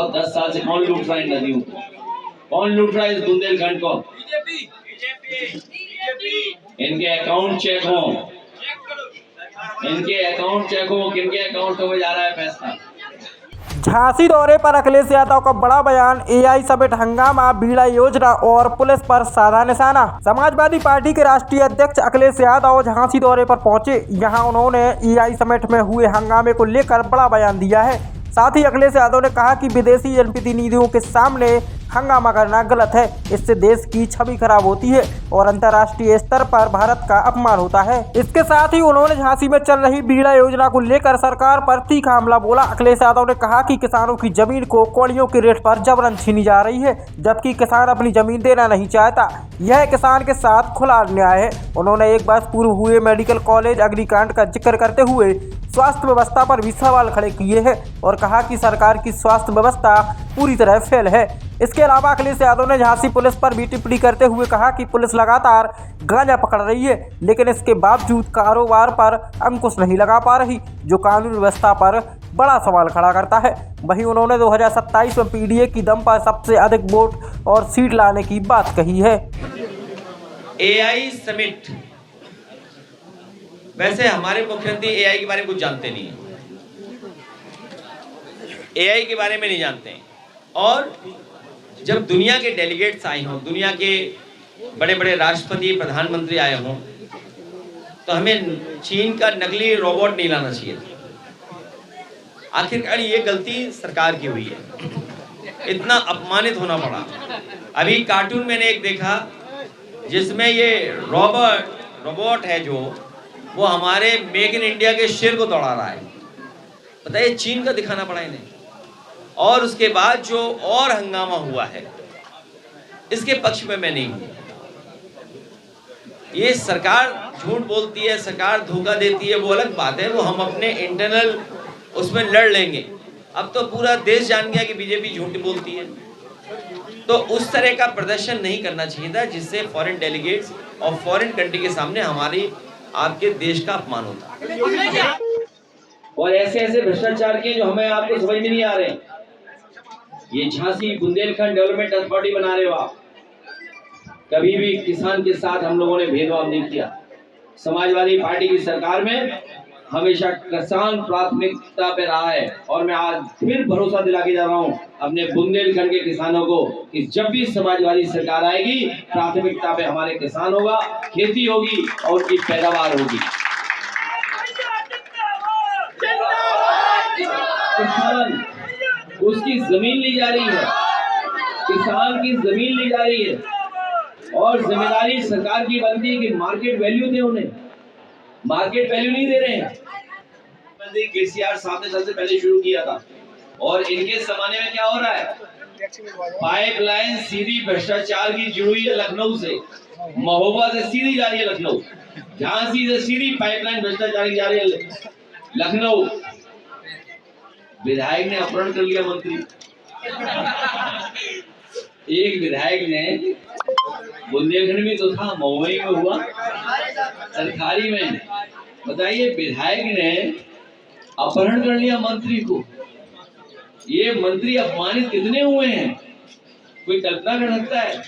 बताओ 10 साल से कौन लूट रहा है नदियों को? कौन लूट रहा है इस बुंदेलखंड को? इनके अकाउंट चेक हो, इनके अकाउंट चेक हो, किनके अकाउंट में जा रहा है पैसा। झांसी दौरे पर अखिलेश यादव का बड़ा बयान, एआई समेत हंगामा, बीड़ा योजना और पुलिस पर साधा निशाना। समाजवादी पार्टी के राष्ट्रीय अध्यक्ष अखिलेश यादव झांसी दौरे पर पहुंचे। यहां उन्होंने एआई समेट में हुए हंगामे को लेकर बड़ा बयान दिया है। साथ ही अखिलेश यादव ने कहा कि विदेशी जनप्रतिनिधियों के सामने हंगामा करना गलत है, इससे देश की छवि खराब होती है और अंतर्राष्ट्रीय स्तर पर भारत का अपमान होता है। इसके साथ ही उन्होंने झांसी में चल रही बीड़ा योजना को लेकर सरकार पर तीखा हमला बोला। अखिलेश यादव ने कहा कि किसानों की जमीन को कौड़ियों के रेट पर जबरन छीनी जा रही है, जबकि किसान अपनी जमीन देना नहीं चाहता। यह किसान के साथ खुला अन्याय है। उन्होंने एक वर्ष पूर्व हुए मेडिकल कॉलेज अग्निकांड का जिक्र करते हुए स्वास्थ्य व्यवस्था पर भी सवाल खड़े किए हैं और कहा कि सरकार की स्वास्थ्य व्यवस्था पूरी तरह फेल है। इसके अलावा अखिलेश यादव ने झांसी पुलिस पर भी टिप्पणी करते हुए कहा कि पुलिस लगातार गांजा पकड़ रही है, लेकिन इसके बावजूद कारोबार पर अंकुश नहीं लगा पा रही, जो कानून व्यवस्था पर बड़ा सवाल खड़ा करता है। वहीं उन्होंने 2027 में पीडीए की दम पर सबसे अधिक वोट और सीट लाने की बात कही है। एआई समिट, वैसे हमारे मुख्यमंत्री एआई के बारे में कुछ जानते नहीं है, एआई के बारे में नहीं जानते हैं। और जब दुनिया के डेलीगेट्स आए हों, दुनिया के बड़े बड़े राष्ट्रपति प्रधानमंत्री आए हों, तो हमें चीन का नकली रोबोट नहीं लाना चाहिए। आखिरकार ये गलती सरकार की हुई है, इतना अपमानित होना पड़ा। अभी कार्टून मैंने एक देखा जिसमें ये रोबोट है जो वो हमारे मेक इन इंडिया के शेर को दौड़ा रहा है। बताइए, चीन का दिखाना पड़ा इन्हें। और उसके बाद जो और हंगामा हुआ है, इसके पक्ष में मैं नहीं हूं। ये सरकार झूठ बोलती है, सरकार धोखा देती है, वो अलग बात है, वो हम अपने इंटरनल उसमें लड़ लेंगे। अब तो पूरा देश जान गया कि बीजेपी झूठ बोलती है, तो उस तरह का प्रदर्शन नहीं करना चाहिए था जिससे फॉरेन डेलीगेट्स और फॉरेन कंट्री के सामने हमारी आपके देश का अपमान होता। और ऐसे ऐसे भ्रष्टाचार के जो हमें आपको समझ में नहीं आ रहे। ये झांसी बुंदेलखंड डेवलपमेंट अथॉरिटी बना रहे हो आप। कभी भी किसान के साथ हम लोगों ने भेदभाव नहीं किया। समाजवादी पार्टी की सरकार में हमेशा किसान प्राथमिकता पे रहा है और मैं आज फिर भरोसा दिला के जा रहा हूँ अपने बुंदेलखंड के किसानों को कि जब भी समाजवादी सरकार आएगी, प्राथमिकता पे हमारे किसान होगा, खेती होगी और उनकी पैदावार होगी। किसान, उसकी जमीन ली जा रही है, किसान की जमीन ली जा रही है और जिम्मेदारी सरकार की बनती है कि मार्केट वैल्यू दे उन्हें। मार्केट वैल्यू नहीं दे रहे हैं। केसीआर 7 साल से पहले शुरू किया था और इनके जमाने में क्या हो रहा है? पाइपलाइन सीधी भ्रष्टाचार की जुड़ी हुई है लखनऊ से, महोबा से सीधी जा रही है लखनऊ, झांसी से सीधी पाइपलाइन भ्रष्टाचार की जा रही है लखनऊ। विधायक ने अपहरण कर लिया मंत्री। एक विधायक ने बुंदेलखंड में तो था, महुई में हुआ, सरकारी में। बताइए, विधायक ने अपहरण कर लिया मंत्री को। ये मंत्री अपमानित कितने हुए हैं, कोई कल्पना कर सकता है?